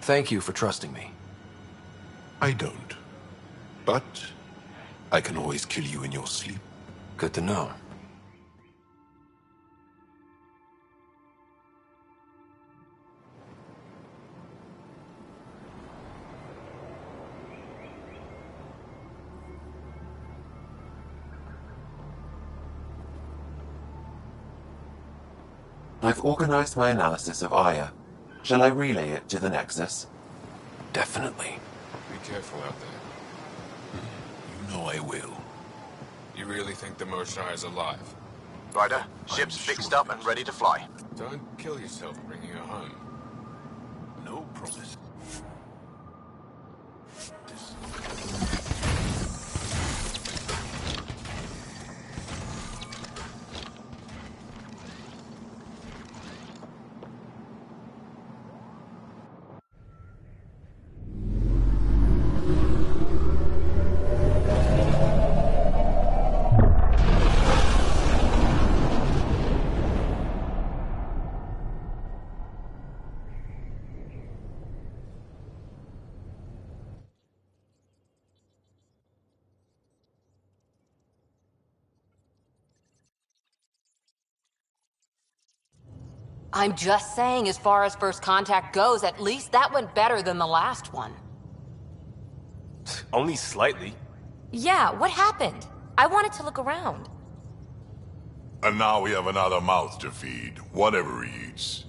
Thank you for trusting me. I don't. But I can always kill you in your sleep. Good to know. I've organized my analysis of Aya. Shall I relay it to the Nexus? Definitely. Be careful out there. You know I will. You really think the Moshae is alive? Ryder, ship's fixed up and ready to fly. Don't kill yourself bringing her home. No promise. I'm just saying, as far as first contact goes, at least that went better than the last one. Only slightly. Yeah, what happened? I wanted to look around. And now we have another mouth to feed, whatever he eats.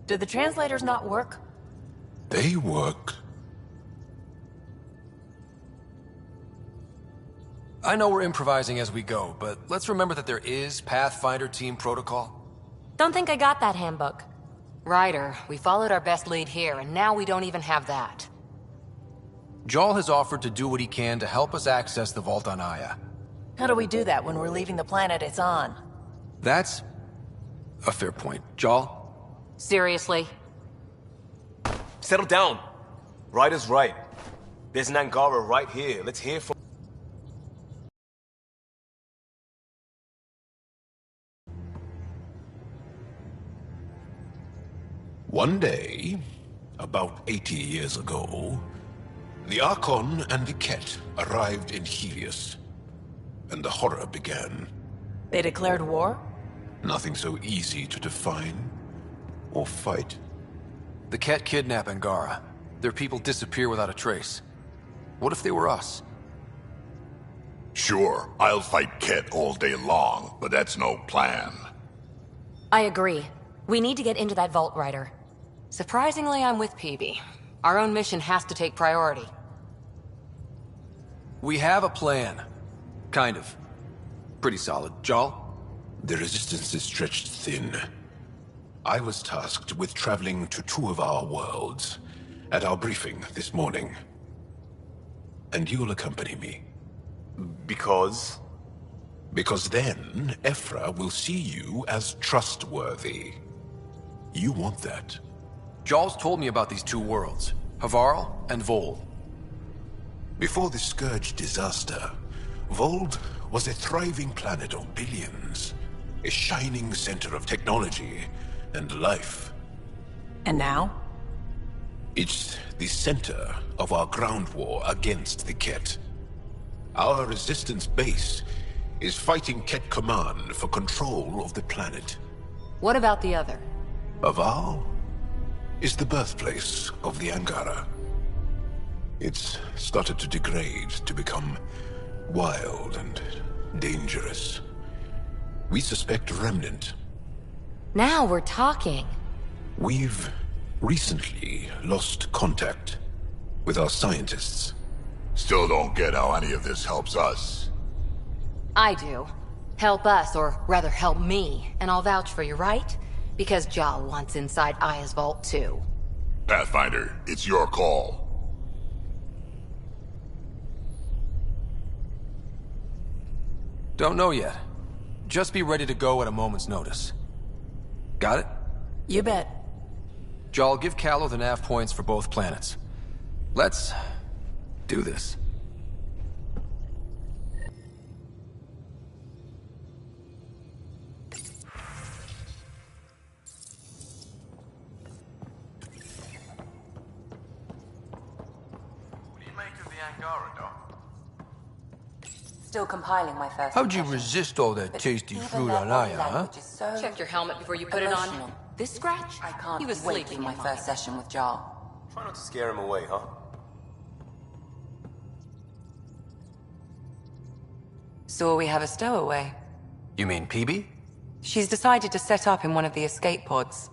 Did the translators not work? They work. I know we're improvising as we go, but let's remember that there is Pathfinder team protocol. Don't think I got that handbook. Ryder, we followed our best lead here, and now we don't even have that. Jarl has offered to do what he can to help us access the vault on Aya. How do we do that when we're leaving the planet it's on? That's a fair point. Jarl? Seriously? Settle down. Ryder's right. There's an Angara right here. Let's hear from... One day, about 80 years ago, the Archon and the Ket arrived in Helios, and the horror began. They declared war? Nothing so easy to define or fight. The Ket kidnap Angara. Their people disappear without a trace. What if they were us? Sure, I'll fight Ket all day long, but that's no plan. I agree. We need to get into that vault, Ryder. Surprisingly, I'm with PB. Our own mission has to take priority. We have a plan. Kind of. Pretty solid. Jarl? The resistance is stretched thin. I was tasked with traveling to two of our worlds at our briefing this morning. And you'll accompany me. Because? Because then, Ephra will see you as trustworthy. You want that. Jarl's told me about these two worlds, Havarl and Vold. Before the Scourge disaster, Vold was a thriving planet of billions. A shining center of technology and life. And now? It's the center of our ground war against the Ket. Our resistance base is fighting Ket Command for control of the planet. What about the other? Havarl is the birthplace of the Angara. It's started to degrade, to become wild and dangerous. We suspect Remnant. Now we're talking. We've recently lost contact with our scientists. Still don't get how any of this helps us. I do. Help us, or rather help me, and I'll vouch for you, right? Because Jarl wants inside Aya's vault too. Pathfinder, it's your call. Don't know yet. Just be ready to go at a moment's notice. Got it? You bet. Jarl, give Callow the nav points for both planets. Let's do this. Angara, Doc? Still compiling my first How'd you impressions. resist all that But tasty even fruit their on body Aya, huh? language is so Check your helmet before you put it on. emotional. This scratch? I can't He was wait sleeping for my in first mine. session with Jarl. Try not to scare him away, huh? Saw we have a stowaway. You mean PB? She's decided to set up in one of the escape pods.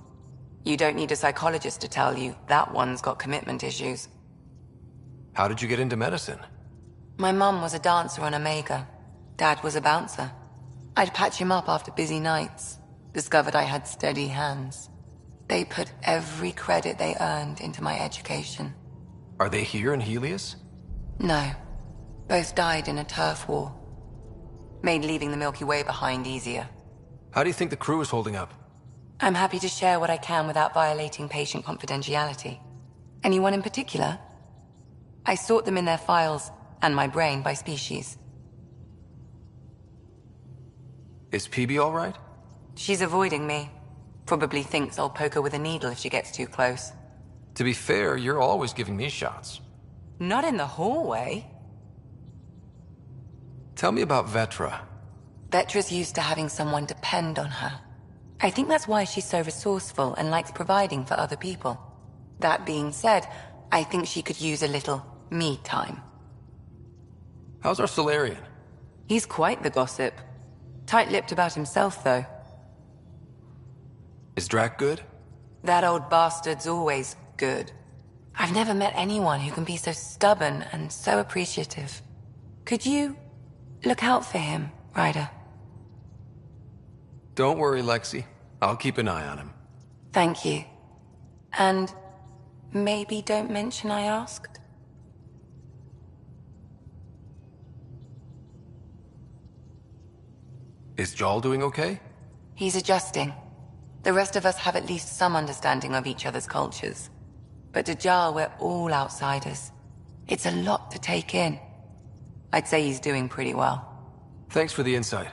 You don't need a psychologist to tell you that one's got commitment issues. How did you get into medicine? My mum was a dancer on Omega. Dad was a bouncer. I'd patch him up after busy nights. Discovered I had steady hands. They put every credit they earned into my education. Are they here in Helios? No. Both died in a turf war. Made leaving the Milky Way behind easier. How do you think the crew is holding up? I'm happy to share what I can without violating patient confidentiality. Anyone in particular? I sort them in their files and my brain by species. Is PB all right? She's avoiding me. Probably thinks I'll poke her with a needle if she gets too close. To be fair, you're always giving me shots. Not in the hallway. Tell me about Vetra. Vetra's used to having someone depend on her. I think that's why she's so resourceful and likes providing for other people. That being said, I think she could use a little me time. How's our Solarian? He's quite the gossip. Tight-lipped about himself, though. Is Drac good? That old bastard's always good. I've never met anyone who can be so stubborn and so appreciative. Could you look out for him, Ryder? Don't worry, Lexi. I'll keep an eye on him. Thank you. And maybe don't mention I asked? Is Jal doing okay? He's adjusting. The rest of us have at least some understanding of each other's cultures. But to Jarl, we're all outsiders. It's a lot to take in. I'd say he's doing pretty well. Thanks for the insight.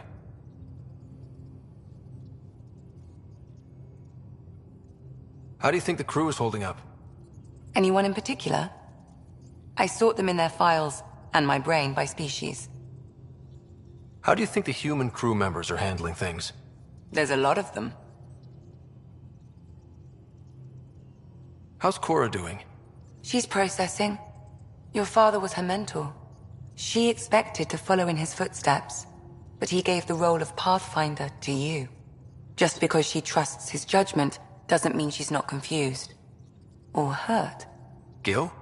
How do you think the crew is holding up? Anyone in particular? I sort them in their files and my brain by species. How do you think the human crew members are handling things? There's a lot of them. How's Cora doing? She's processing. Your father was her mentor. She expected to follow in his footsteps, but he gave the role of Pathfinder to you. Just because she trusts his judgment doesn't mean she's not confused. Or hurt. Gil?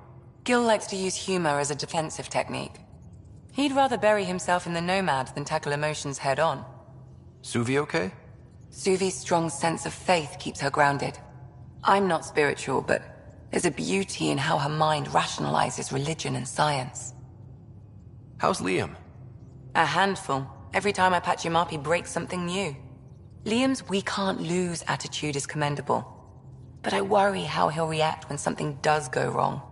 Gil likes to use humor as a defensive technique. He'd rather bury himself in the Nomad than tackle emotions head-on. Suvi okay? Suvi's strong sense of faith keeps her grounded. I'm not spiritual, but there's a beauty in how her mind rationalizes religion and science. How's Liam? A handful. Every time I patch him up, he breaks something new. Liam's "we can't lose" attitude is commendable. But I worry how he'll react when something does go wrong.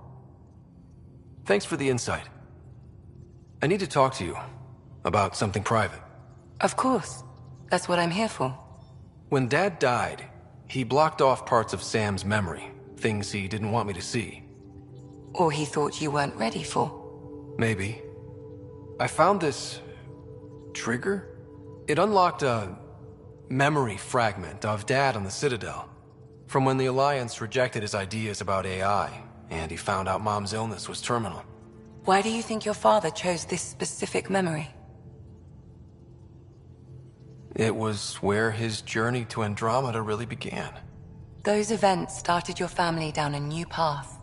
Thanks for the insight. I need to talk to you about something private. Of course. That's what I'm here for. When Dad died, he blocked off parts of Sam's memory, things he didn't want me to see. Or he thought you weren't ready for. Maybe. I found this trigger. It unlocked a memory fragment of Dad on the Citadel, from when the Alliance rejected his ideas about AI, and he found out Mom's illness was terminal. Why do you think your father chose this specific memory? It was where his journey to Andromeda really began. Those events started your family down a new path.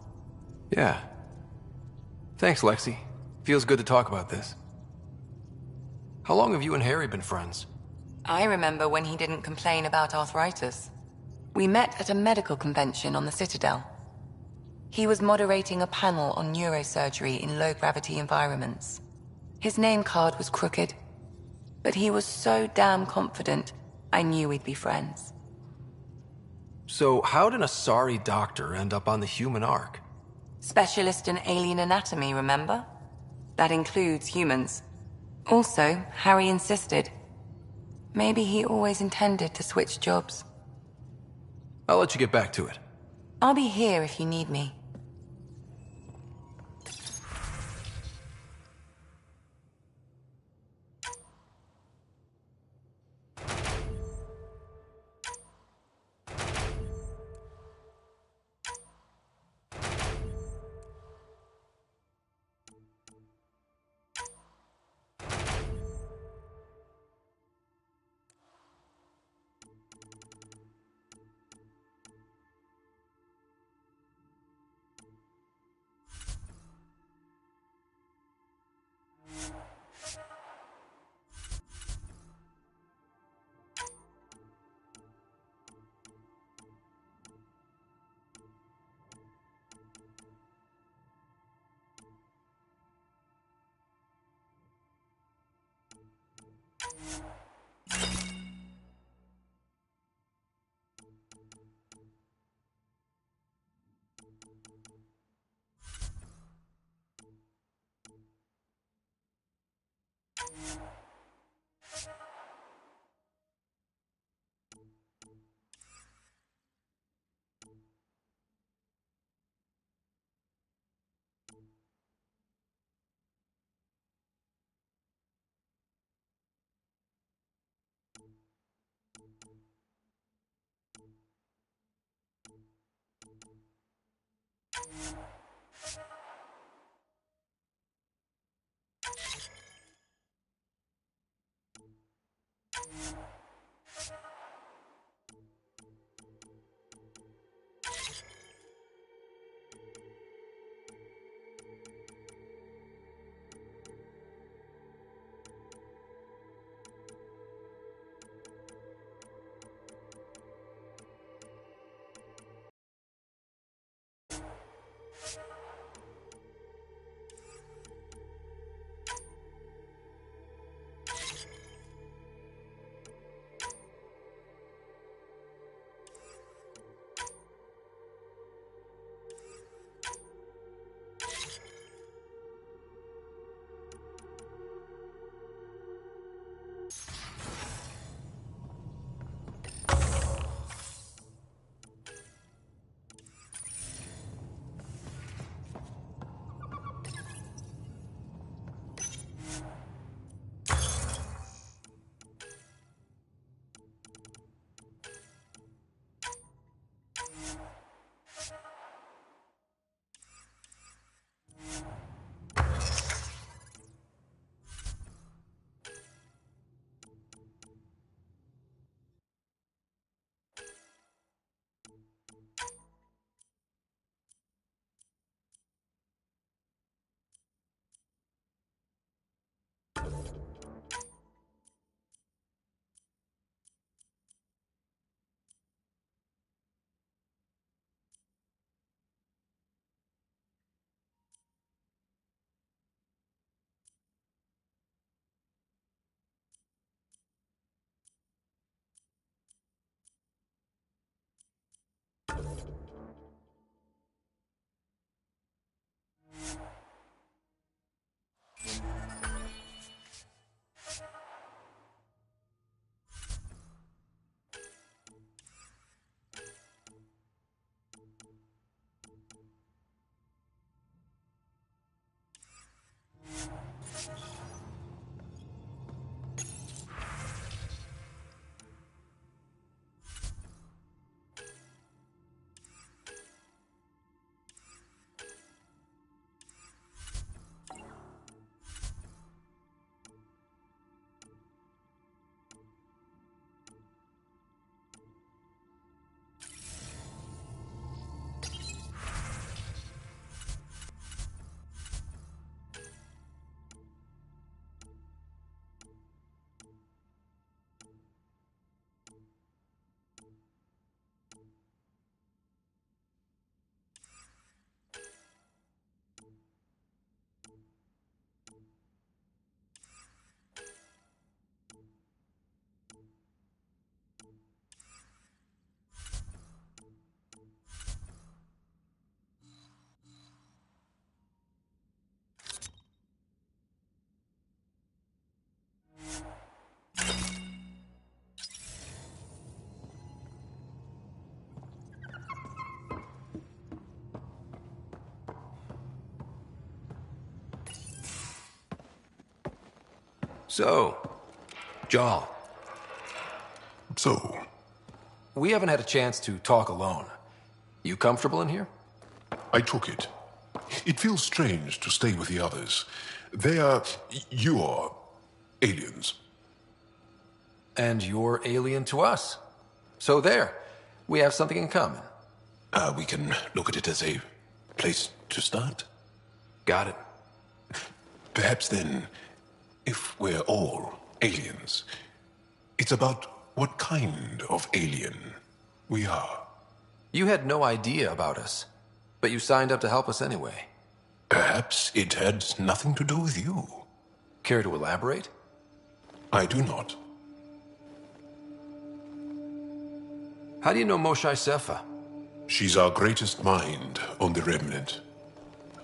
Yeah. Thanks, Lexi. Feels good to talk about this. How long have you and Harry been friends? I remember when he didn't complain about arthritis. We met at a medical convention on the Citadel. He was moderating a panel on neurosurgery in low-gravity environments. His name card was crooked, but he was so damn confident, I knew we'd be friends. So how did a sorry doctor end up on the human Ark? Specialist in alien anatomy, remember? That includes humans. Also, Harry insisted. Maybe he always intended to switch jobs. I'll let you get back to it. I'll be here if you need me. So, Jarl, So, we haven't had a chance to talk alone. You comfortable in here? I took it. It feels strange to stay with the others. They are... you are... aliens. And you're alien to us. So there, we have something in common. We can look at it as a place to start. Got it. Perhaps then, if we're all aliens, it's about what kind of alien we are. You had no idea about us, but you signed up to help us anyway. Perhaps it had nothing to do with you. Care to elaborate? I do not. How do you know Moshae Sefa? She's our greatest mind on the Remnant.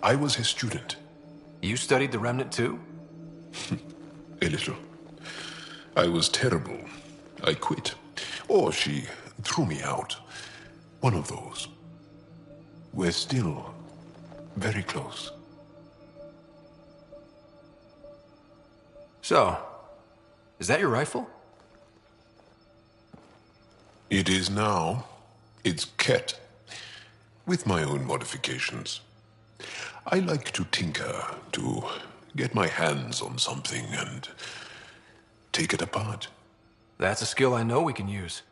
I was his student. You studied the Remnant too? A little. I was terrible. I quit. Or she threw me out. One of those. We're still very close. So, is that your rifle? It is now. It's Ket. With my own modifications. I like to tinker, to get my hands on something and take it apart. That's a skill I know we can use.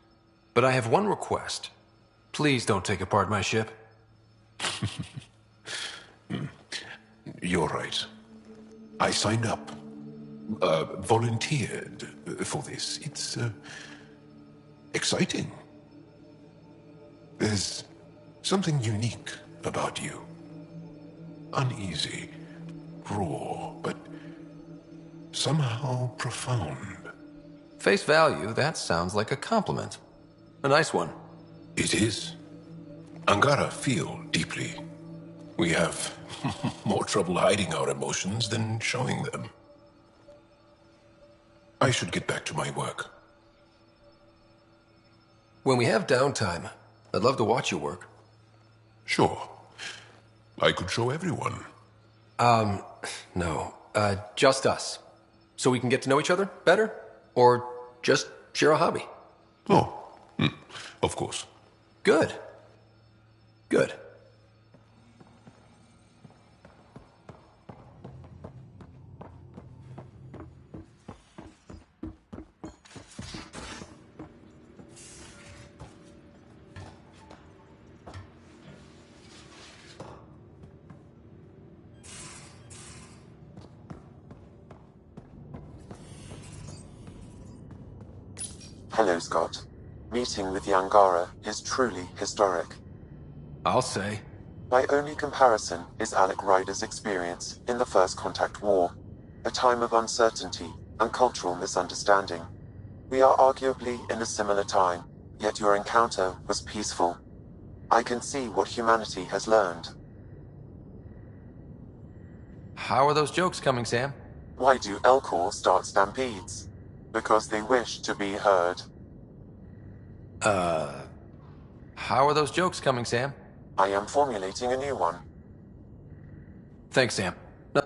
But I have one request. Please don't take apart my ship. You're right. I signed up. Volunteered for this. It's exciting. There's something unique about you. Uneasy, raw, but somehow profound. Face value, that sounds like a compliment. A nice one. It is. Angara feel deeply. We have more trouble hiding our emotions than showing them. I should get back to my work. When we have downtime, I'd love to watch you work. Sure. I could show everyone. No. Just us. So we can get to know each other better? Or just share a hobby? Oh, of course. Good. Good. Hello, Scott. Meeting with the Angara is truly historic. I'll say. My only comparison is Alec Ryder's experience in the First Contact War, a time of uncertainty and cultural misunderstanding. We are arguably in a similar time, yet your encounter was peaceful. I can see what humanity has learned. How are those jokes coming, Sam? Why do Elcor start stampedes? Because they wish to be heard. How are those jokes coming, Sam? I am formulating a new one. Thanks, Sam. No.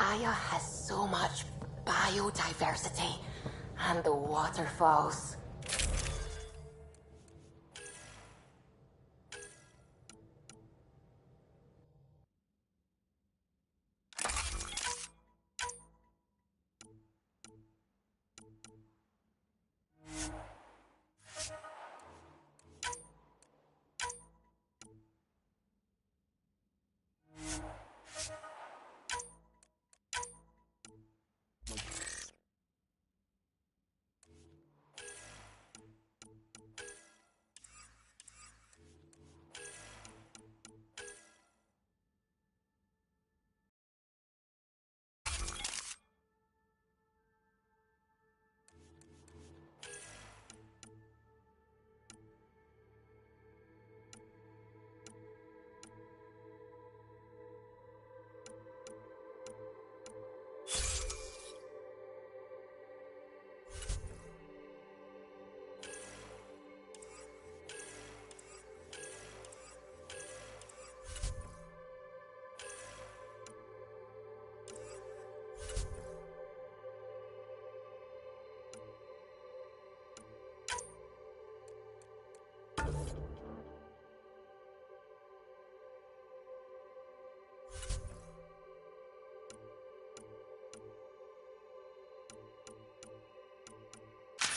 Aya has so much biodiversity and the waterfalls.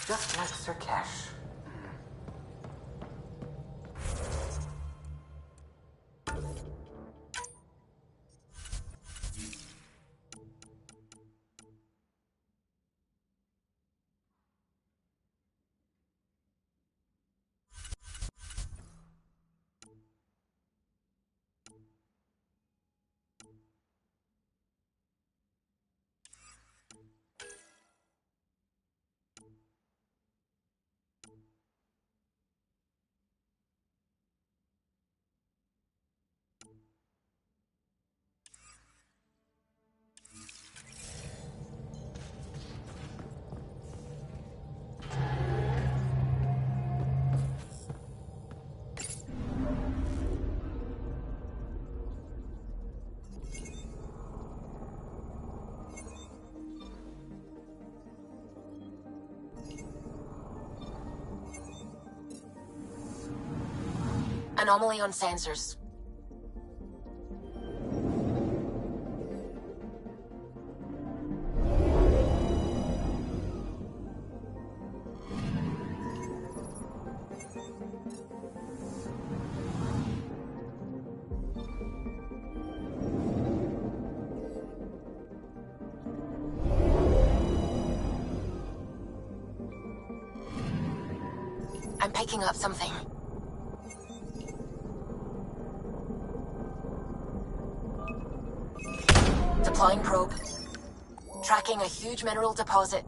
Just like Sir Kesh. Anomaly on sensors. I'm picking up something. Deploying probe. Tracking a huge mineral deposit.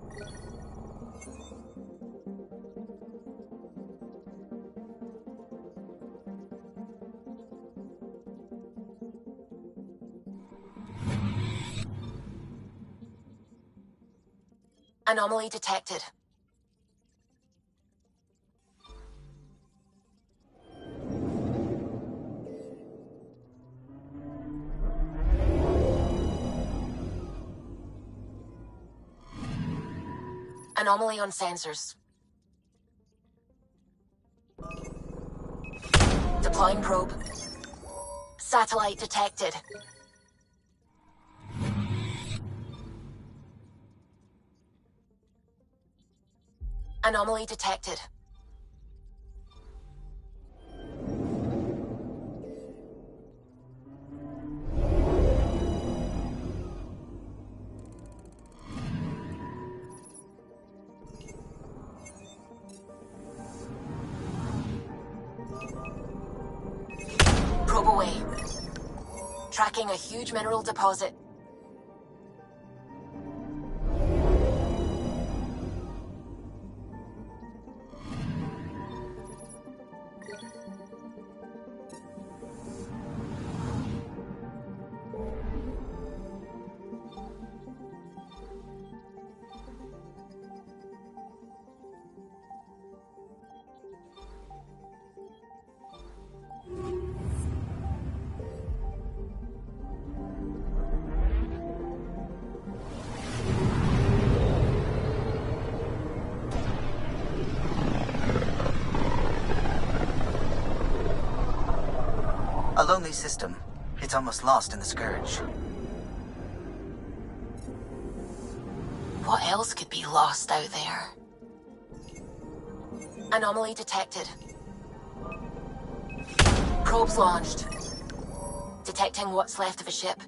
Anomaly detected. Anomaly on sensors. Deploying probe. Satellite detected. Anomaly detected. Probe away. Tracking a huge mineral deposit. A lonely system. It's almost lost in the Scourge. What else could be lost out there? Anomaly detected. Probes launched. Detecting what's left of a ship.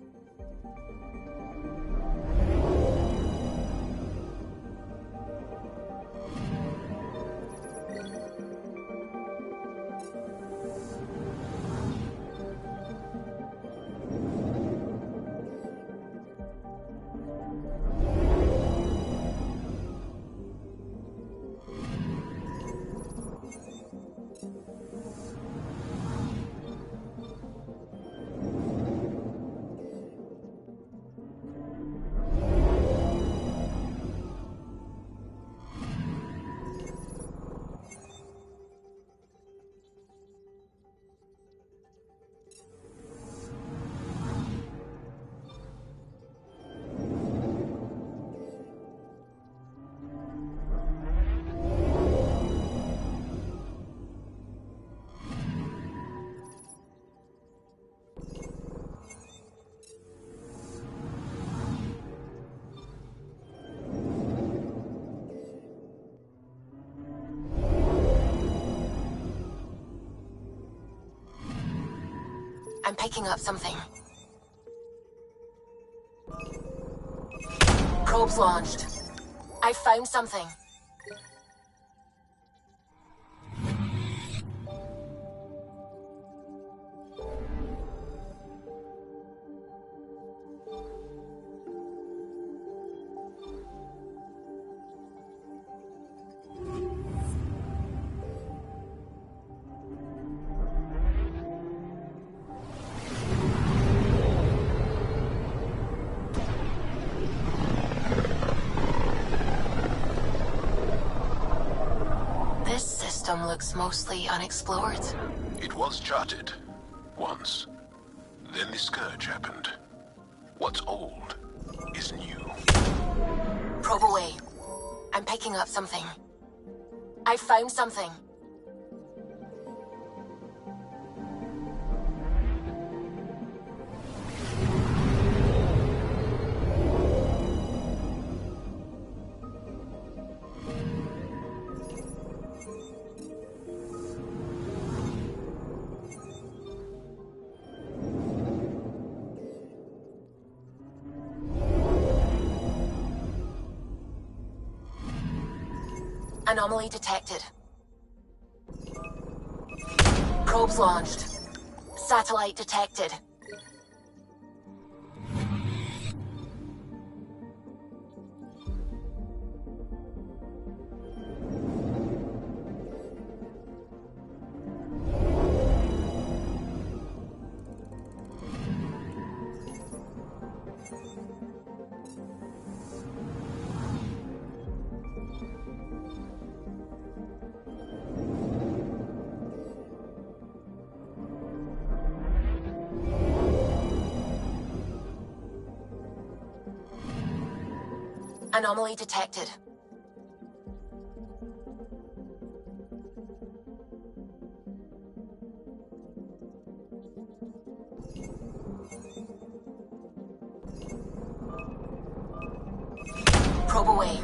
I'm picking up something. Probes launched. I found something. This system looks mostly unexplored. It was charted. Once. Then the Scourge happened. What's old is new. Probe away. I'm picking up something. I found something. Anomaly detected. Probes launched. Satellite detected. Anomaly detected. Probe away.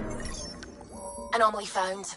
Anomaly found.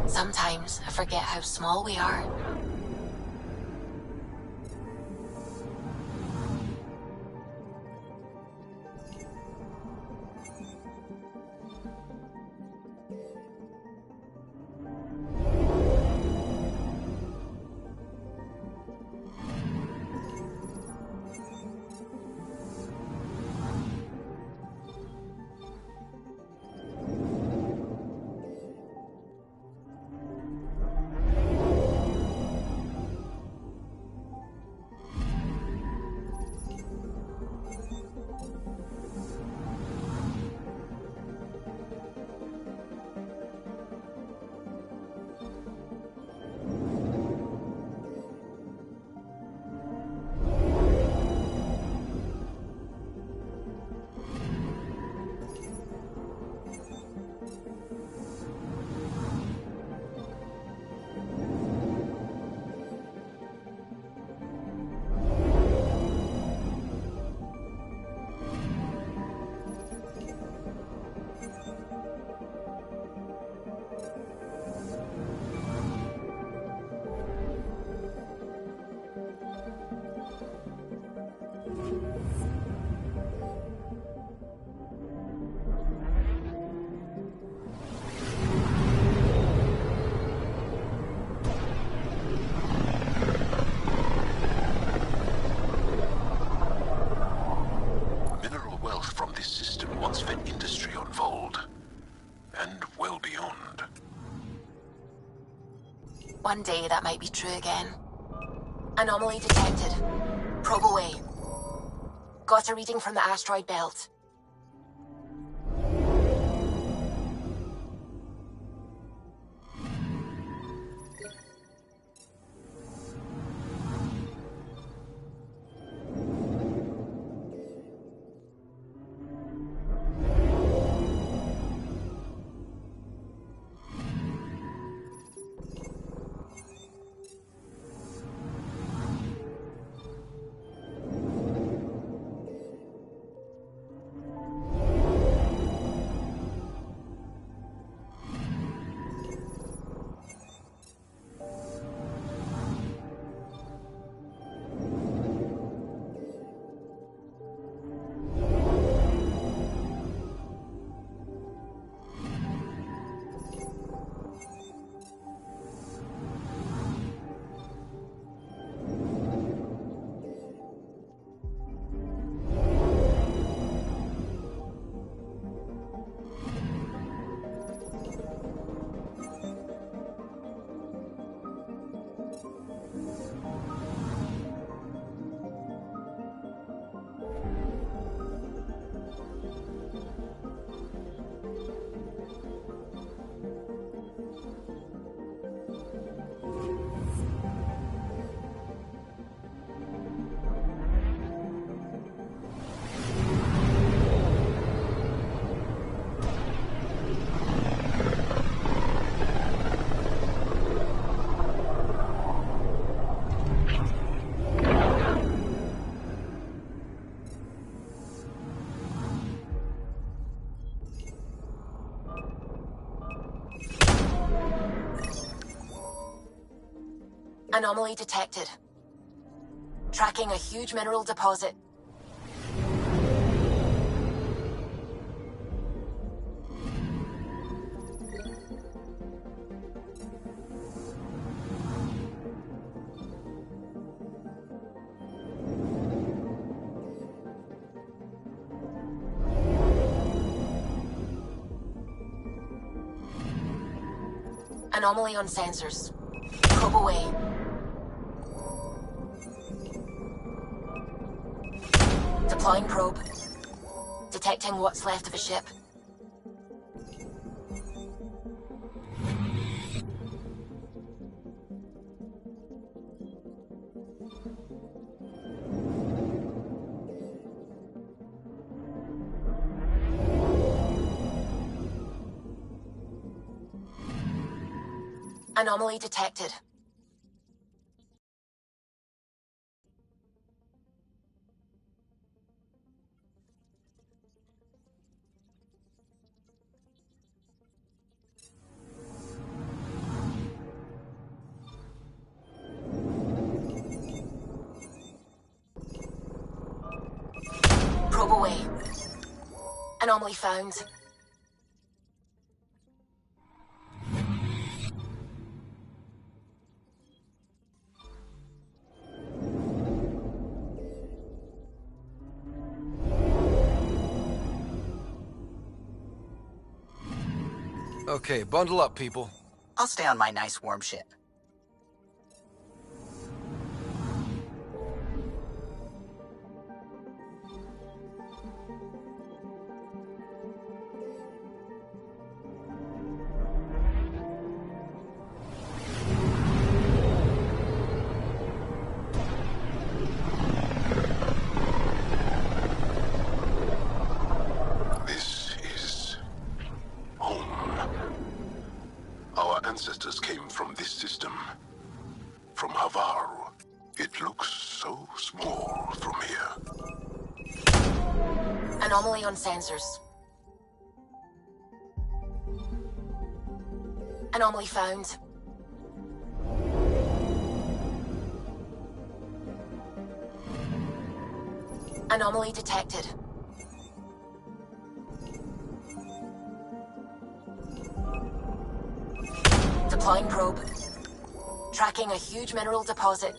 Sometimes I forget how small we are. One day that might be true again. Anomaly detected. Probe away. Got a reading from the asteroid belt. Anomaly detected. Tracking a huge mineral deposit. Anomaly on sensors. Probe away. Deploying probe. Detecting what's left of a ship. Anomaly detected. Probe away. Anomaly found. Okay, bundle up, people. I'll stay on my nice warm ship. This is home. Our ancestors came from this system. From Havar. It looks so small from here. Anomaly on sensors. Anomaly found. Anomaly detected. Deploying probe. Tracking a huge mineral deposit.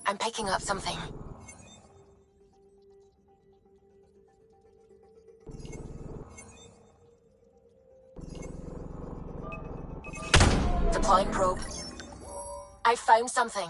I'm picking up something. Deploying probe. I found something.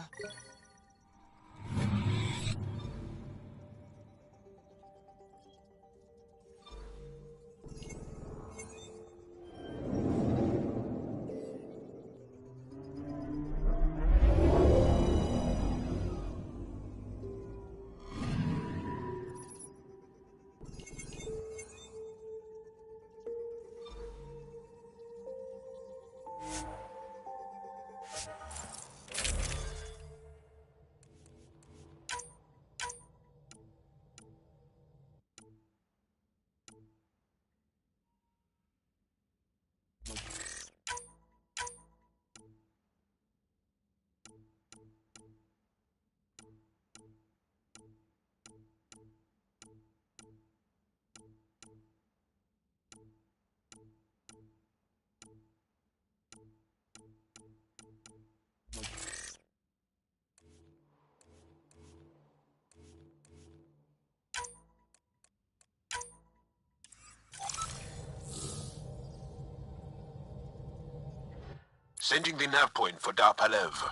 Sending the nav point for Dar Palev.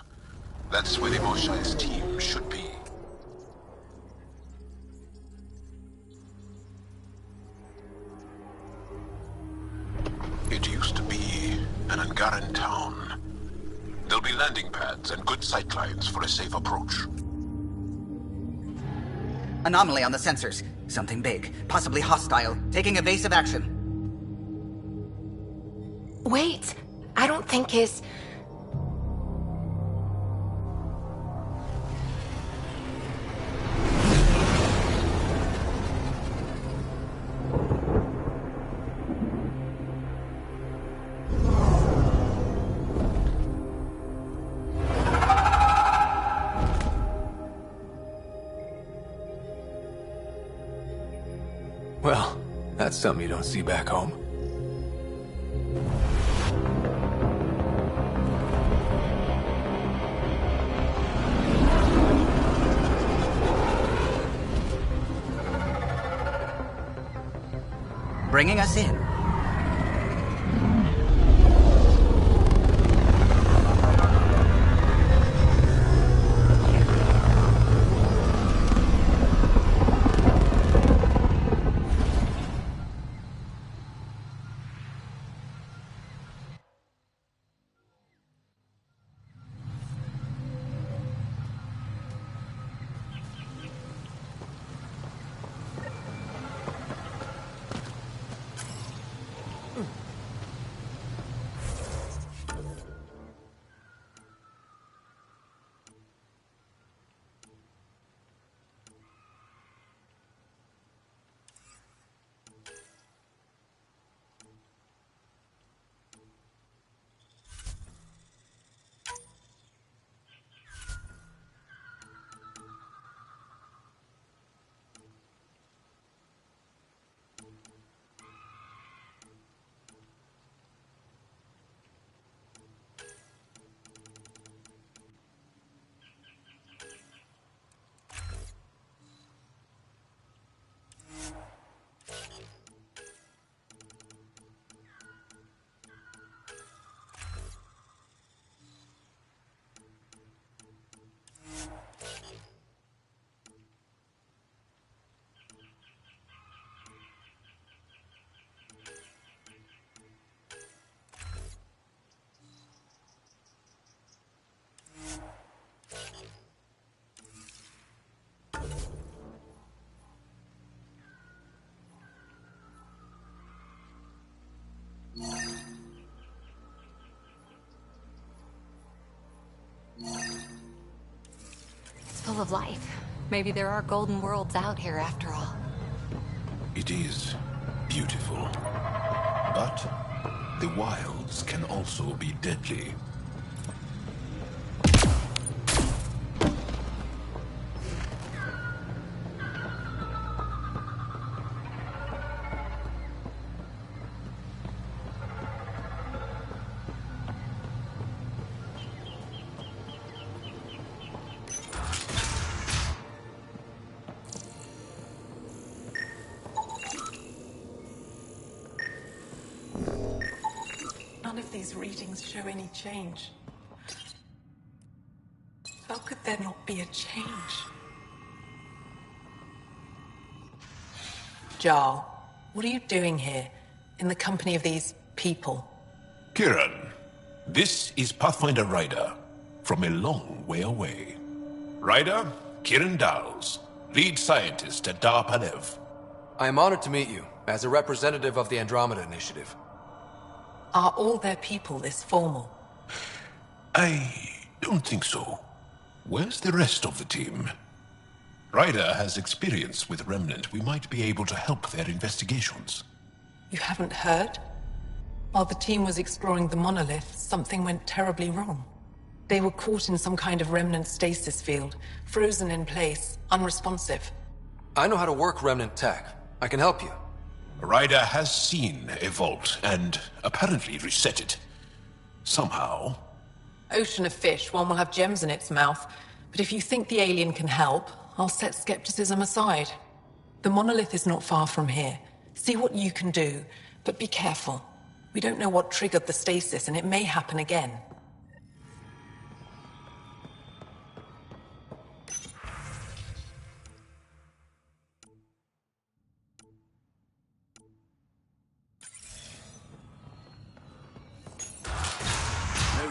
That's where the Moshai's team should be. It used to be an Angaran town. There'll be landing pads and good sightlines for a safe approach. Anomaly on the sensors. Something big, possibly hostile, taking evasive action. Wait, I don't think his... Well, that's something you don't see back home. Bringing us in. It's full of life. Maybe there are golden worlds out here after all. It is beautiful. But the wilds can also be deadly. None of these readings show any change. How could there not be a change? Jarl, what are you doing here, in the company of these people? Kiran, this is Pathfinder Ryder, from a long way away. Ryder, Kiran Dals, lead scientist at Dar Palev. I am honored to meet you, as a representative of the Andromeda Initiative. Are all their people this formal? I don't think so. Where's the rest of the team? Ryder has experience with Remnant. We might be able to help their investigations. You haven't heard? While the team was exploring the monolith, something went terribly wrong. They were caught in some kind of Remnant stasis field, frozen in place, unresponsive. I know how to work Remnant tech. I can help you. Ryder has seen a vault and apparently reset it. Somehow. Ocean of fish, one will have gems in its mouth. But if you think the alien can help, I'll set skepticism aside. The monolith is not far from here. See what you can do, but be careful. We don't know what triggered the stasis, and it may happen again.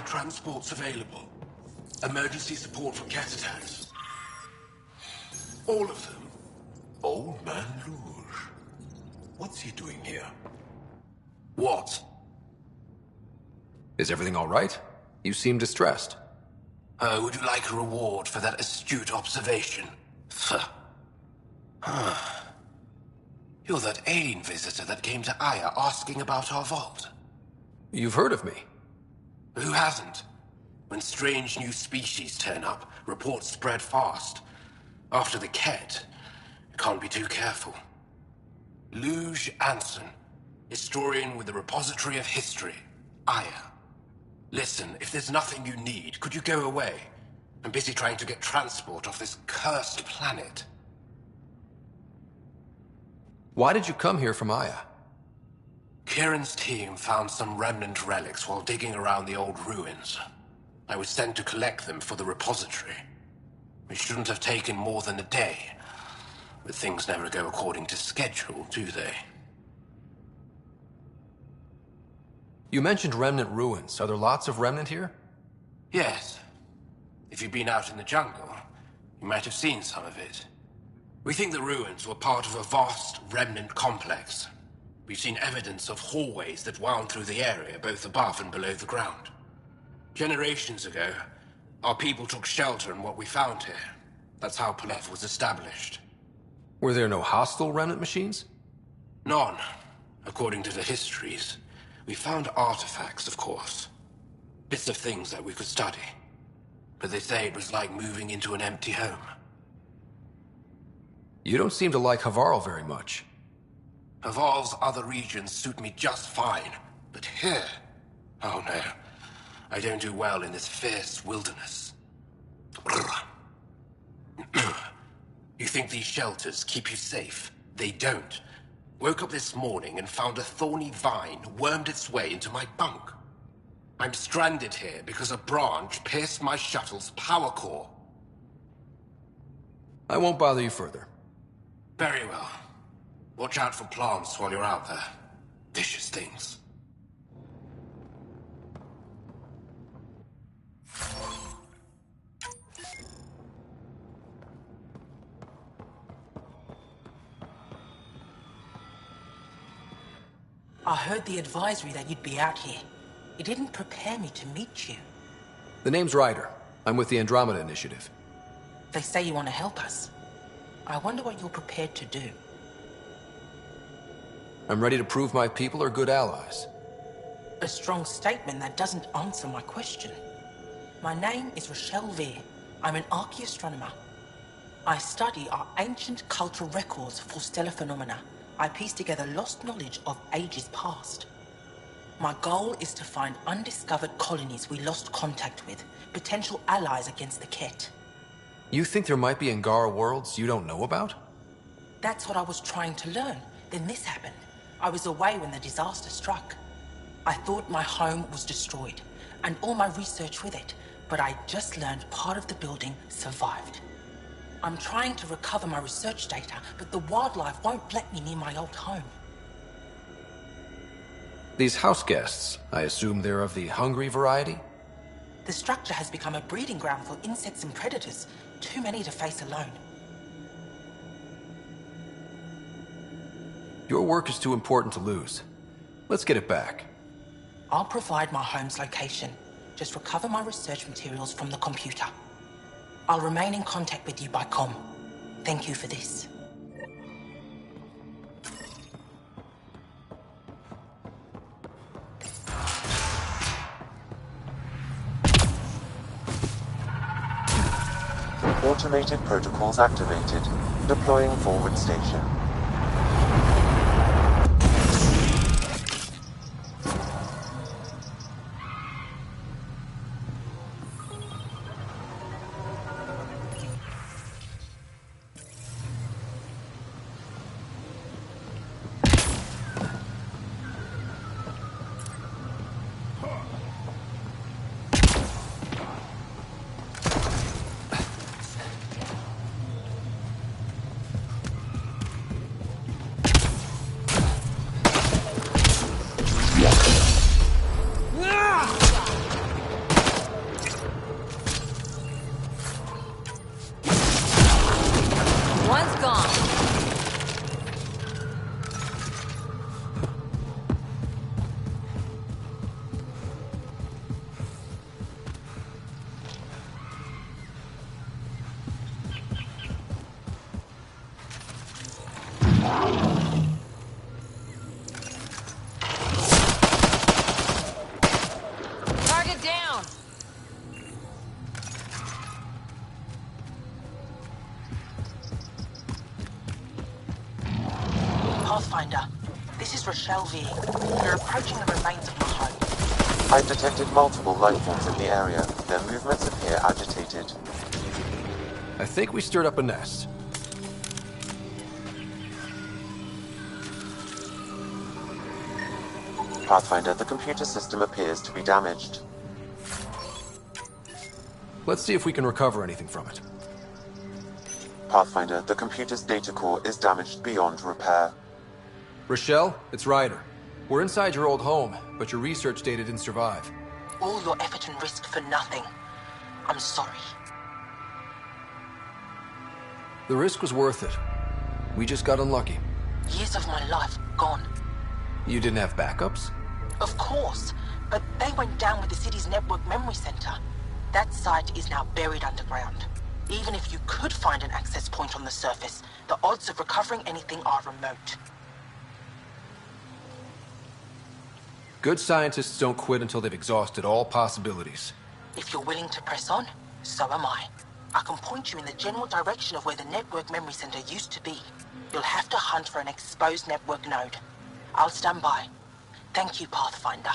transports available. Emergency support for cat attacks. All of them. Old Man Luge. What's he doing here? What? Is everything all right? You seem distressed. Would you like a reward for that astute observation? You're that alien visitor that came to Aya asking about our vault. You've heard of me. Who hasn't? When strange new species turn up, reports spread fast. After the Ket, you can't be too careful. Luge Anson, historian with the Repository of History, Aya. Listen, if there's nothing you need, could you go away? I'm busy trying to get transport off this cursed planet. Why did you come here from Aya? Kieran's team found some remnant relics while digging around the old ruins. I was sent to collect them for the repository. It shouldn't have taken more than a day. But things never go according to schedule, do they? You mentioned remnant ruins. Are there lots of remnant here? Yes. If you've been out in the jungle, you might have seen some of it. We think the ruins were part of a vast remnant complex. We've seen evidence of hallways that wound through the area, both above and below the ground. Generations ago, our people took shelter in what we found here. That's how Palev was established. Were there no hostile remnant machines? None, according to the histories. We found artifacts, of course. Bits of things that we could study. But they say it was like moving into an empty home. You don't seem to like Havarl very much. Havarl's other regions suit me just fine. But here... oh no. I don't do well in this fierce wilderness. You think these shelters keep you safe? They don't. Woke up this morning and found a thorny vine wormed its way into my bunk. I'm stranded here because a branch pierced my shuttle's power core. I won't bother you further. Very well. Watch out for plants while you're out there. Vicious things. I heard the advisory that you'd be out here. It didn't prepare me to meet you. The name's Ryder. I'm with the Andromeda Initiative. They say you want to help us. I wonder what you're prepared to do. I'm ready to prove my people are good allies. A strong statement that doesn't answer my question. My name is Rochelle Veer. I'm an archaeoastronomer. I study our ancient cultural records for stellar phenomena. I piece together lost knowledge of ages past. My goal is to find undiscovered colonies we lost contact with, potential allies against the Ket. You think there might be Angara worlds you don't know about? That's what I was trying to learn. Then this happened. I was away when the disaster struck. I thought my home was destroyed, and all my research with it, but I just learned part of the building survived. I'm trying to recover my research data, but the wildlife won't let me near my old home. These house guests, I assume they're of the hungry variety? The structure has become a breeding ground for insects and predators, too many to face alone. Your work is too important to lose. Let's get it back. I'll provide my home's location. Just recover my research materials from the computer. I'll remain in contact with you by comm. Thank you for this. Automated protocols activated. Deploying forward station. This is Rochelle V. We're approaching the remains of my home. I've detected multiple life forms in the area. Their movements appear agitated. I think we stirred up a nest. Pathfinder, the computer system appears to be damaged. Let's see if we can recover anything from it. Pathfinder, the computer's data core is damaged beyond repair. Rochelle, it's Ryder. We're inside your old home, but your research data didn't survive. All your effort and risk for nothing. I'm sorry. The risk was worth it. We just got unlucky. Years of my life gone. You didn't have backups? Of course, but they went down with the city's network memory center. That site is now buried underground. Even if you could find an access point on the surface, the odds of recovering anything are remote. Good scientists don't quit until they've exhausted all possibilities. If you're willing to press on, so am I. I can point you in the general direction of where the network memory center used to be. You'll have to hunt for an exposed network node. I'll stand by. Thank you, Pathfinder.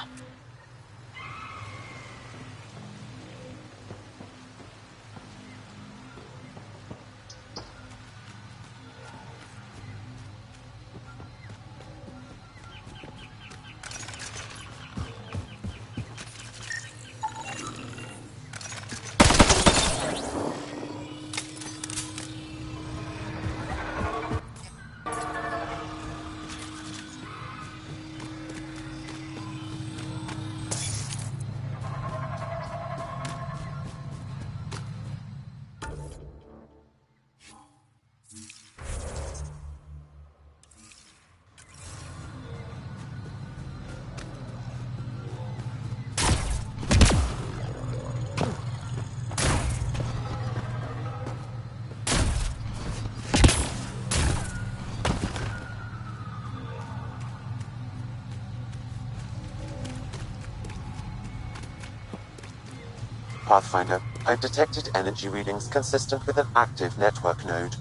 Pathfinder, I've detected energy readings consistent with an active network node.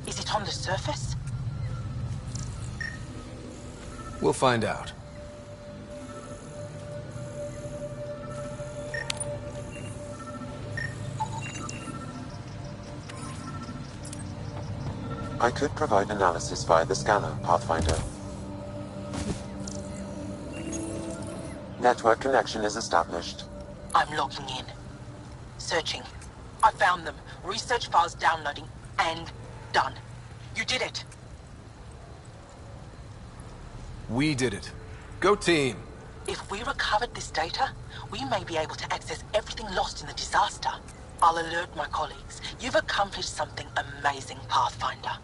Is it on the surface? We'll find out. I could provide analysis via the scanner, Pathfinder. Network connection is established. I'm logging in. Searching. I found them. Research files downloading. And done. You did it. We did it. Go team. If we recovered this data, we may be able to access everything lost in the disaster. I'll alert my colleagues. You've accomplished something amazing, Pathfinder.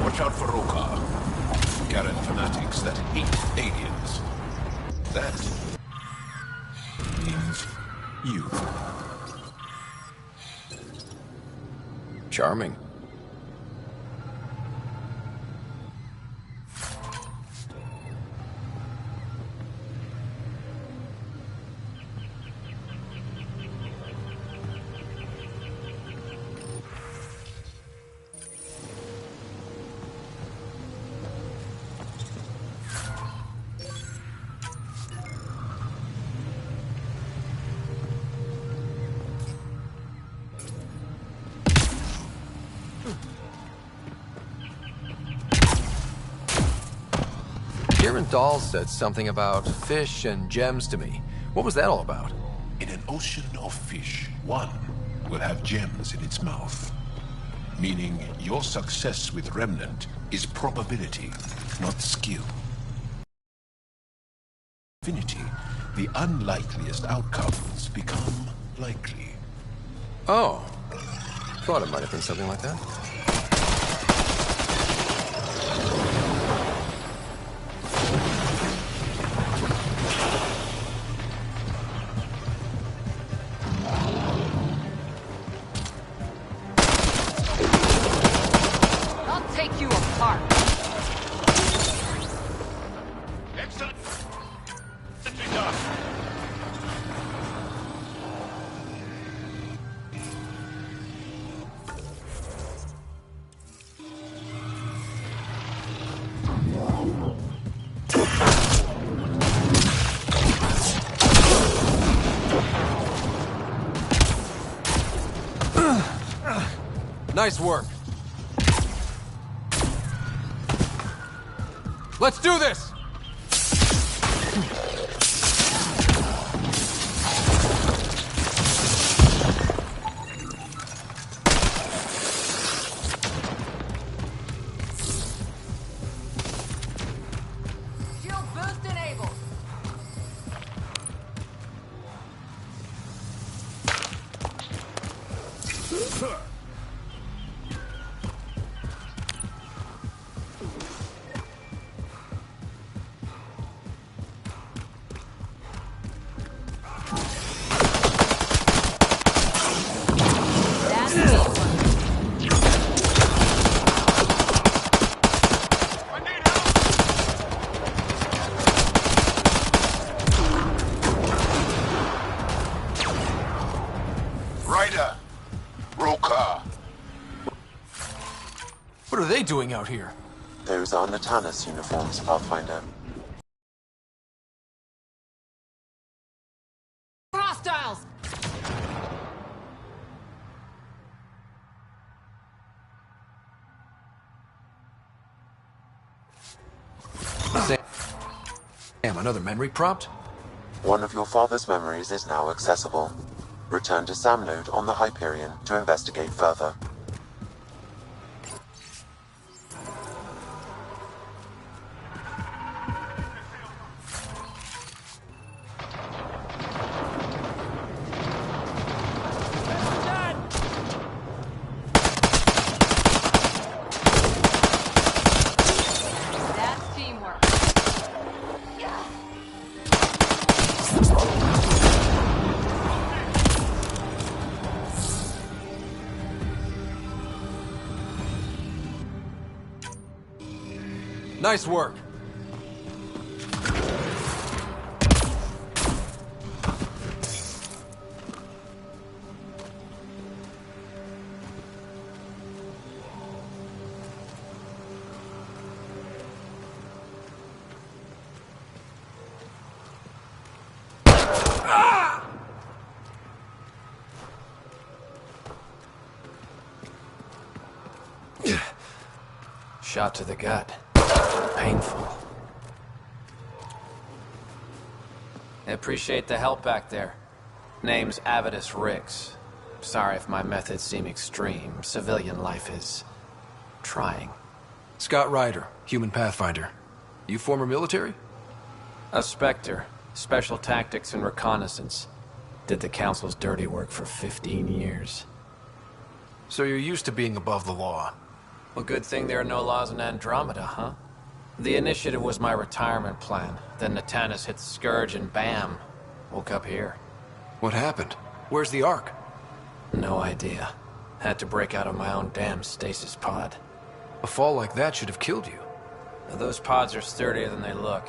Watch out for Rokar. Garen fanatics that hate aliens. That is you. Charming. Kieran Dahl said something about fish and gems to me. What was that all about? In an ocean of fish, one will have gems in its mouth. Meaning your success with Remnant is probability, not skill. Infinity, the unlikeliest outcomes become likely. Oh. Thought it might have been something like that. I'll take you apart. Excellent. Entry done. Nice work. Let's do this! Shield boost enabled. That's teamwork. Ryder! Roker! What are they doing out here? Those are Natanus uniforms, Pathfinder. Hostiles! Damn, another memory prompt? One of your father's memories is now accessible. Return to Sam Node on the Hyperion to investigate further. That's teamwork. Nice work. Shot to the gut. Painful. I appreciate the help back there. Name's Avidus Rix. Sorry if my methods seem extreme. Civilian life is trying. Scott Ryder, human pathfinder. You former military? A Spectre. Special tactics and reconnaissance. Did the Council's dirty work for 15 years. So you're used to being above the law. Well, good thing there are no laws in Andromeda, huh? The initiative was my retirement plan. Then Natanus hit the Scourge and bam, woke up here. What happened? Where's the Ark? No idea. Had to break out of my own damn stasis pod. A fall like that should have killed you. Now, those pods are sturdier than they look.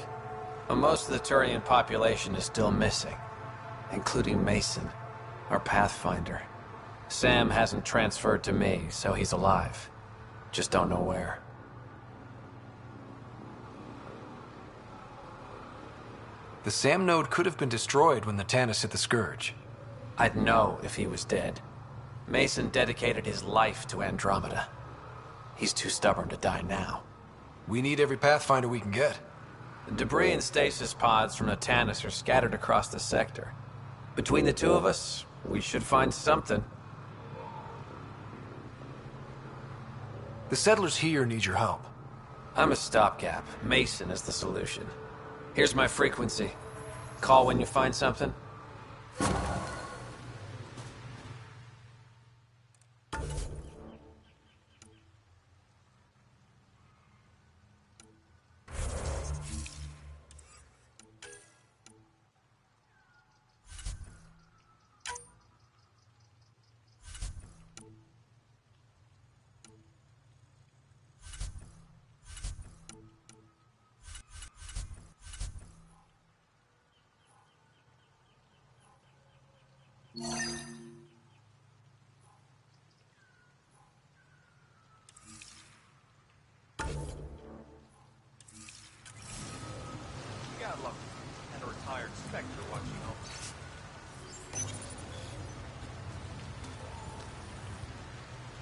But most of the Turian population is still missing, including Mason, our Pathfinder. Sam hasn't transferred to me, so he's alive. Just don't know where. The Sam node could have been destroyed when Natanus hit the Scourge. I'd know if he was dead. Mason dedicated his life to Andromeda. He's too stubborn to die now. We need every Pathfinder we can get. Debris and stasis pods from Natanus are scattered across the sector. Between the two of us, we should find something. The settlers here need your help. I'm a stopgap. Mason is the solution. Here's my frequency. Call when you find something.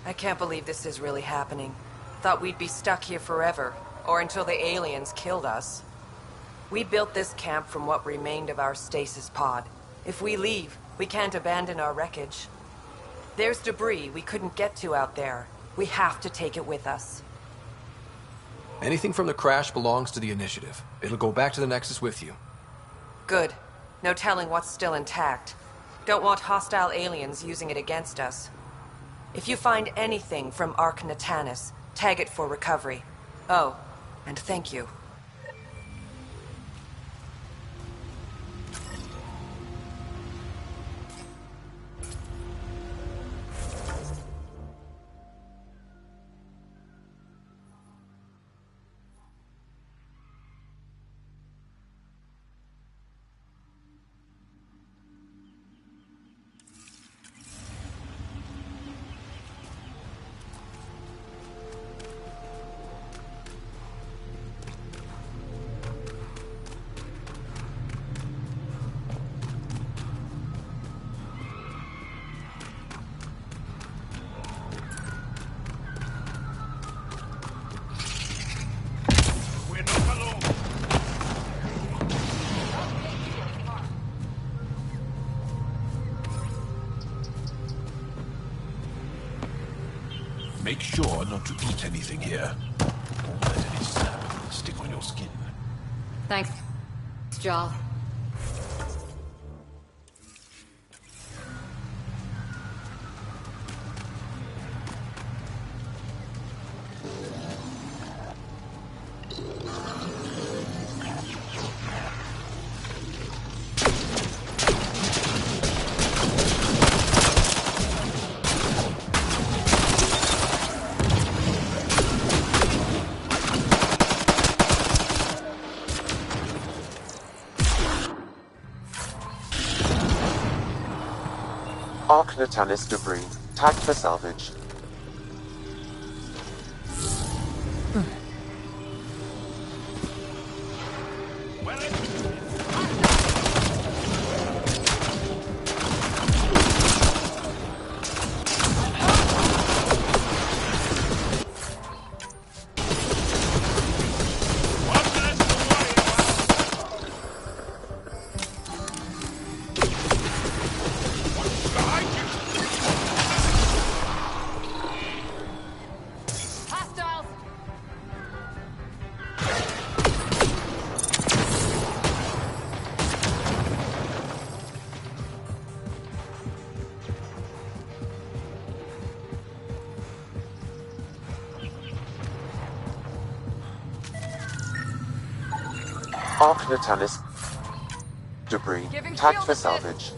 I can't believe this is really happening. Thought we'd be stuck here forever, or until the aliens killed us. We built this camp from what remained of our stasis pod. If we leave, we can't abandon our wreckage. There's debris we couldn't get to out there. We have to take it with us. Anything from the crash belongs to the Initiative. It'll go back to the Nexus with you. Good. No telling what's still intact. Don't want hostile aliens using it against us. If you find anything from Ark Natanus, tag it for recovery. Oh, and thank you. Make sure not to eat anything here. Don't let any sap stick on your skin. Thanks, Jarl. Ark Natanus debris, tagged for salvage. Ark Natanus debris, tagged for salvage.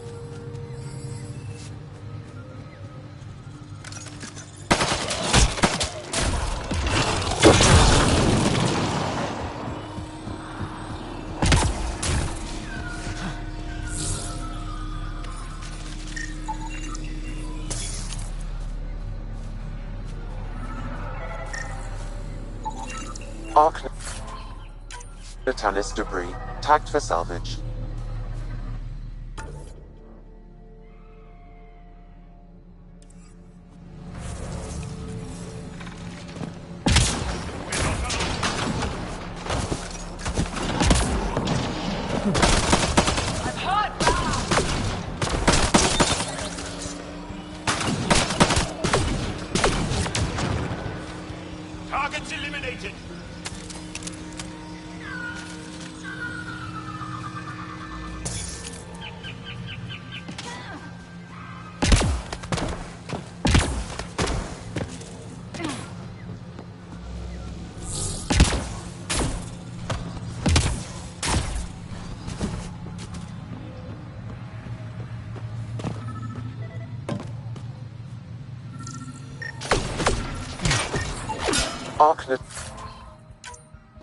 Ark Natanus debris, tagged for salvage. Targets eliminated.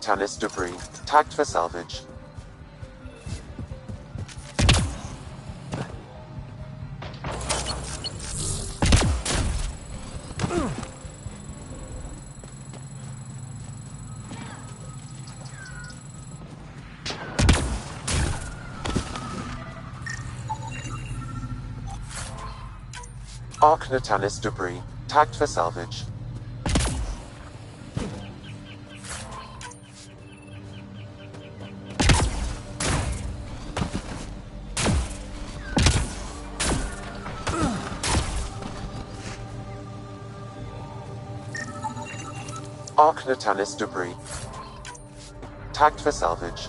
Tannis debris, tagged for salvage. Tannis debris, tagged for salvage. Tannis debris, tagged for salvage.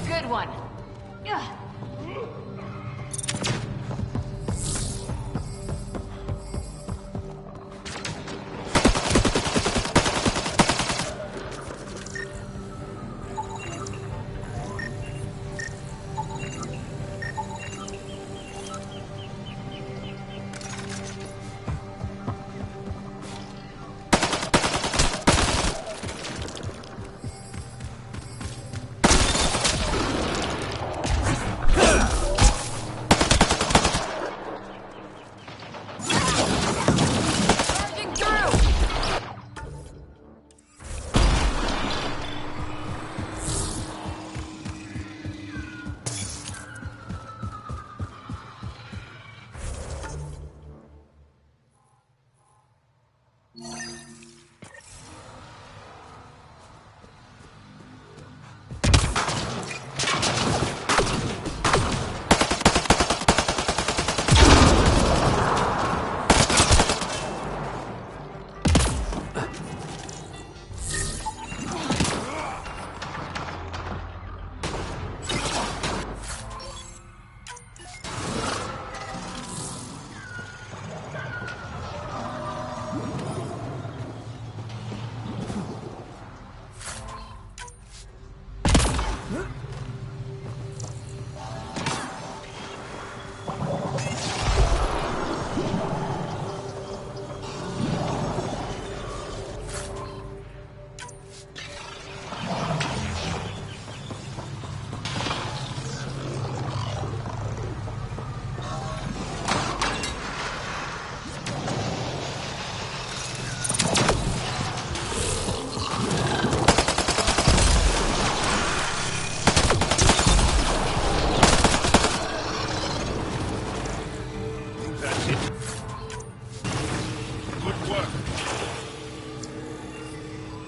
Good one.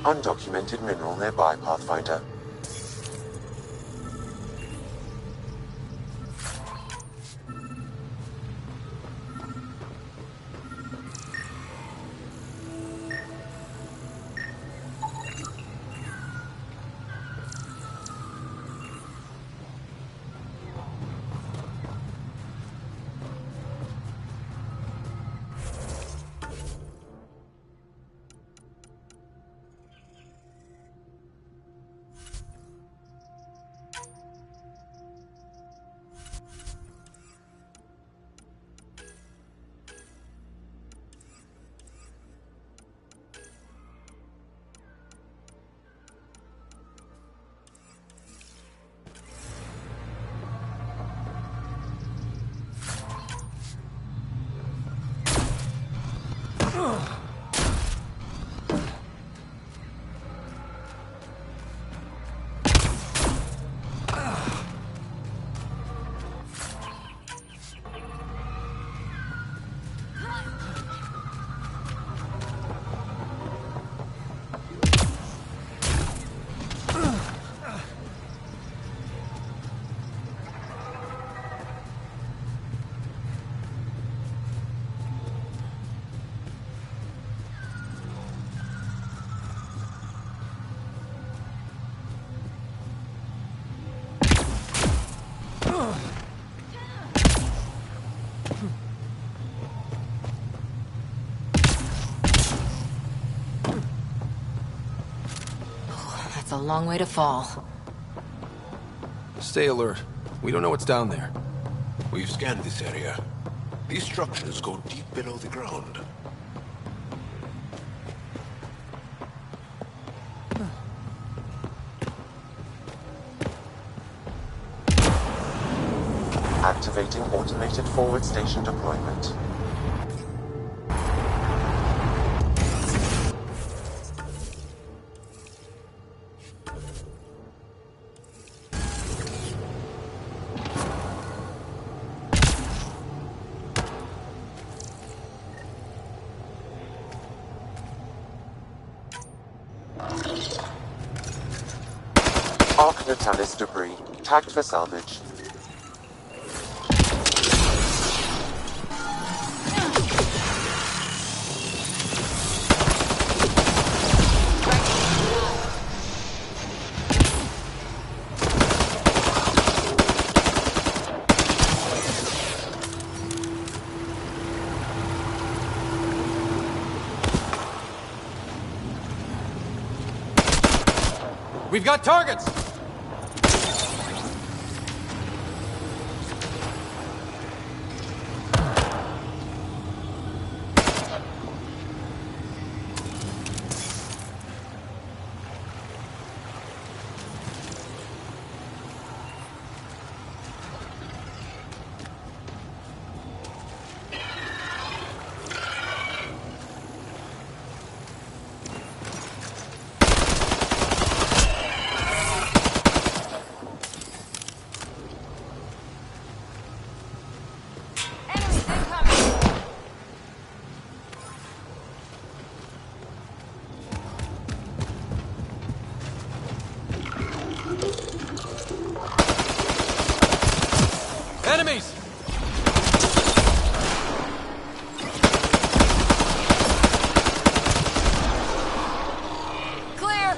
Undocumented mineral nearby, Pathfinder. That's a long way to fall. Stay alert. We don't know what's down there. We've scanned this area. These structures go deep below the ground. Activating automated forward station deployment. Arc Natalis debris, tagged for salvage. We've got targets! Enemies! Clear!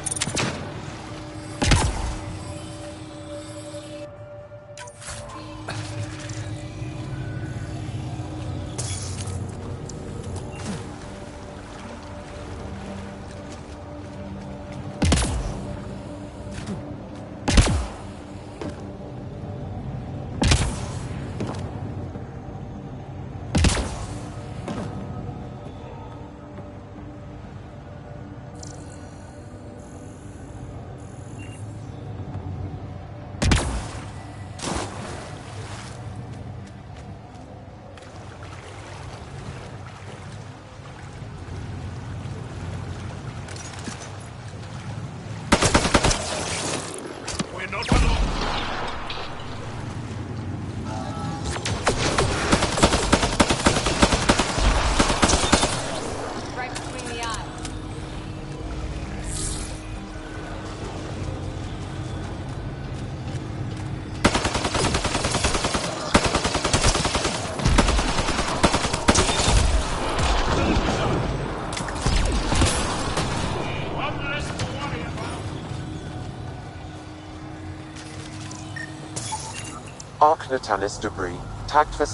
Arc Natalis debris, tagged for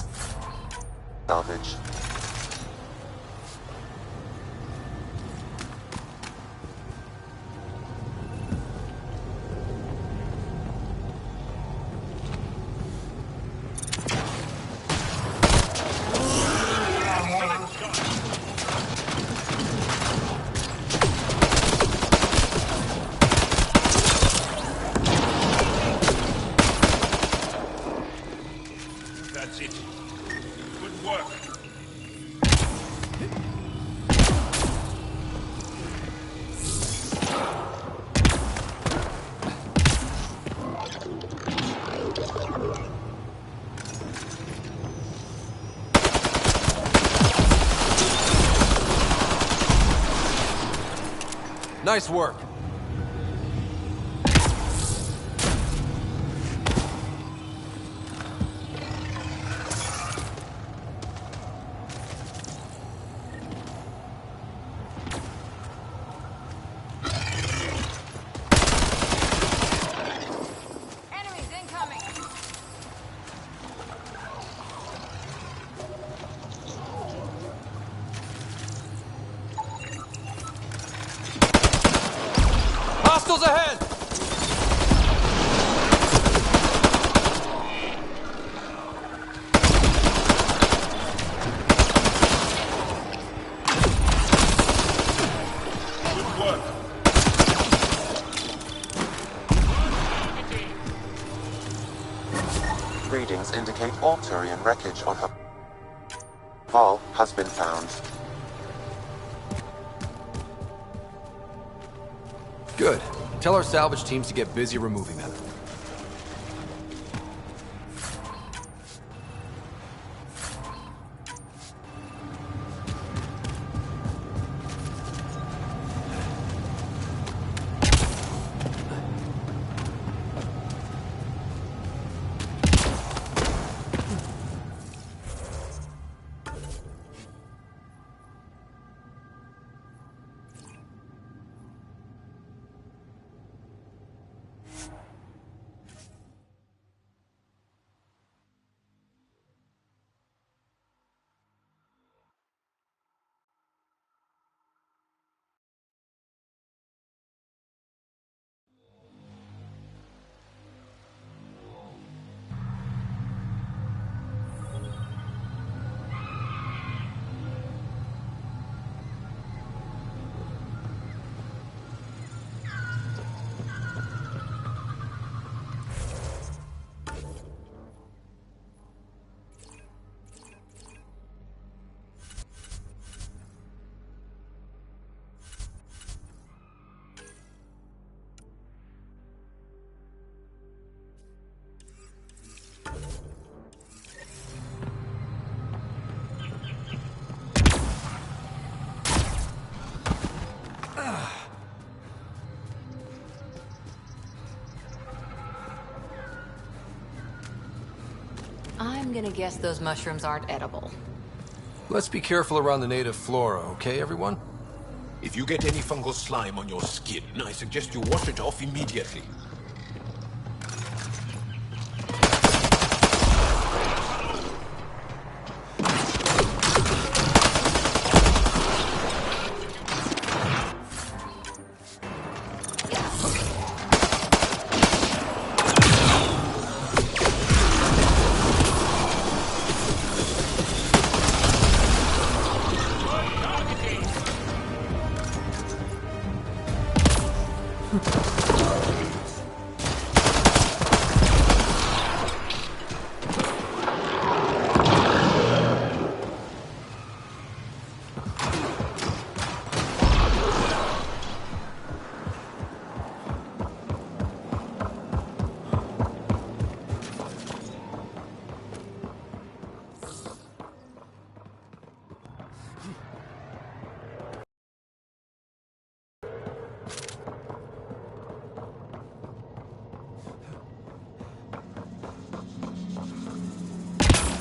salvage. That's it. Good work. Nice work. Enemies incoming! Hostiles ahead! Good work. Readings indicate all Turian wreckage on her. Val has been found. Good. Tell our salvage teams to get busy removing them. I'm gonna guess those mushrooms aren't edible. Let's be careful around the native flora, okay, everyone? If you get any fungal slime on your skin, I suggest you wash it off immediately.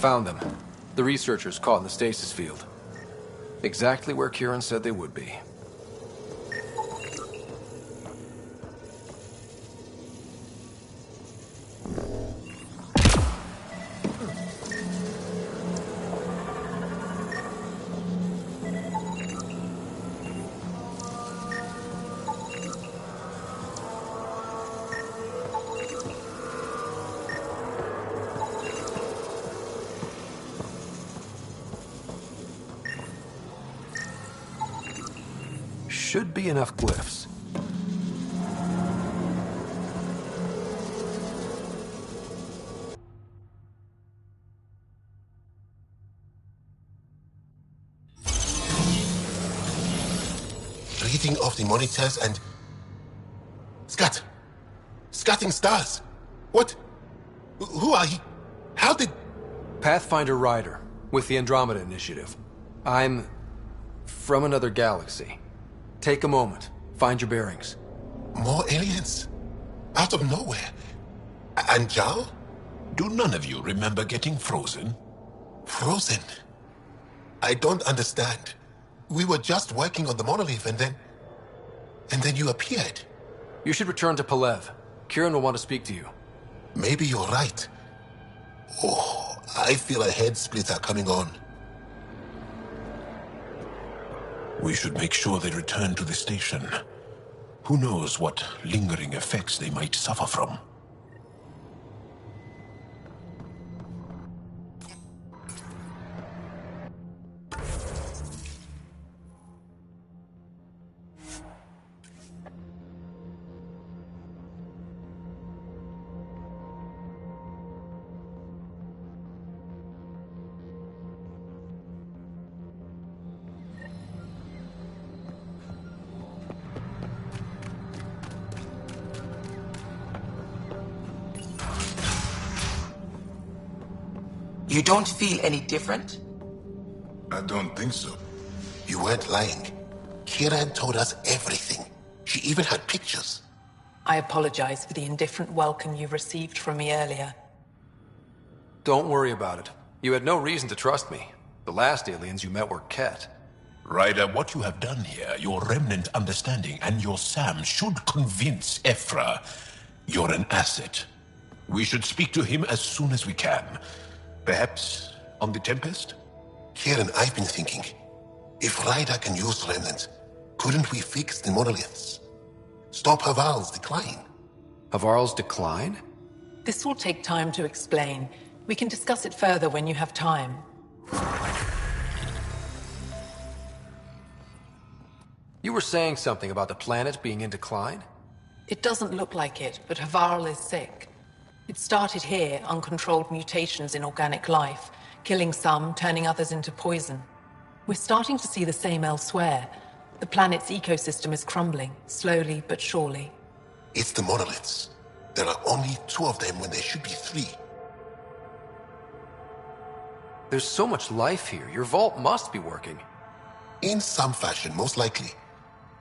Found them. The researchers caught in the stasis field. Exactly where Kieran said they would be. Should be enough glyphs. Reading off the monitors and... Scatting stars! What? Who are you? How did... Pathfinder Rider, with the Andromeda Initiative. I'm... from another galaxy. Take a moment. Find your bearings. More aliens? Out of nowhere? And Zhao? Do none of you remember getting frozen? Frozen? I don't understand. We were just working on the monolith and then you appeared. You should return to Palev. Kieran will want to speak to you. Maybe you're right. Oh, I feel a head splitter coming on. We should make sure they return to the station. Who knows what lingering effects they might suffer from. You don't feel any different? I don't think so. You weren't lying. Kieran told us everything. She even had pictures. I apologize for the indifferent welcome you received from me earlier. Don't worry about it. You had no reason to trust me. The last aliens you met were Ket. Ryder, what you have done here, your remnant understanding and your Sam should convince Ephra you're an asset. We should speak to him as soon as we can. Perhaps on the Tempest? Kieran, I've been thinking. If Ryder can use remnant, couldn't we fix the monoliths? Stop Haval's decline? Havarl's decline? This will take time to explain. We can discuss it further when you have time. You were saying something about the planet being in decline? It doesn't look like it, but Havarl is sick. It started here, uncontrolled mutations in organic life, killing some, turning others into poison. We're starting to see the same elsewhere. The planet's ecosystem is crumbling, slowly but surely. It's the monoliths. There are only 2 of them when there should be 3. There's so much life here. Your vault must be working. In some fashion, most likely.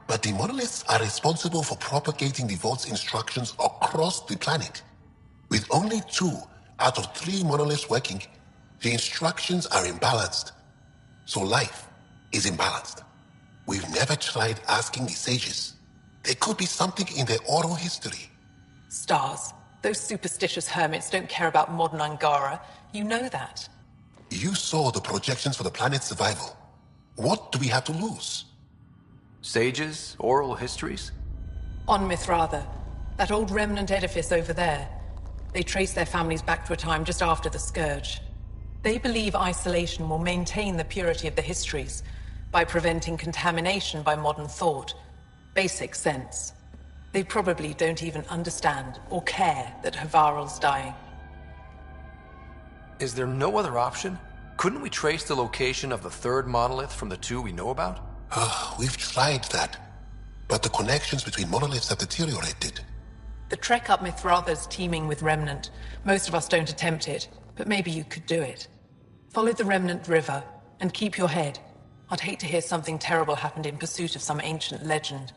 But the monoliths are responsible for propagating the vault's instructions across the planet. With only 2 out of 3 monoliths working, the instructions are imbalanced. So life is imbalanced. We've never tried asking the sages. There could be something in their oral history. Stars. Those superstitious hermits don't care about modern Angara. You know that. You saw the projections for the planet's survival. What do we have to lose? Sages? Oral histories? On Mithratha. That old remnant edifice over there. They trace their families back to a time just after the Scourge. They believe isolation will maintain the purity of the histories by preventing contamination by modern thought. Basic sense. They probably don't even understand or care that Havarl's dying. Is there no other option? Couldn't we trace the location of the 3rd monolith from the 2 we know about? We've tried that. But the connections between monoliths have deteriorated. The trek up Mithratha's teeming with Remnant. Most of us don't attempt it, but maybe you could do it. Follow the Remnant River, and keep your head. I'd hate to hear something terrible happened in pursuit of some ancient legend.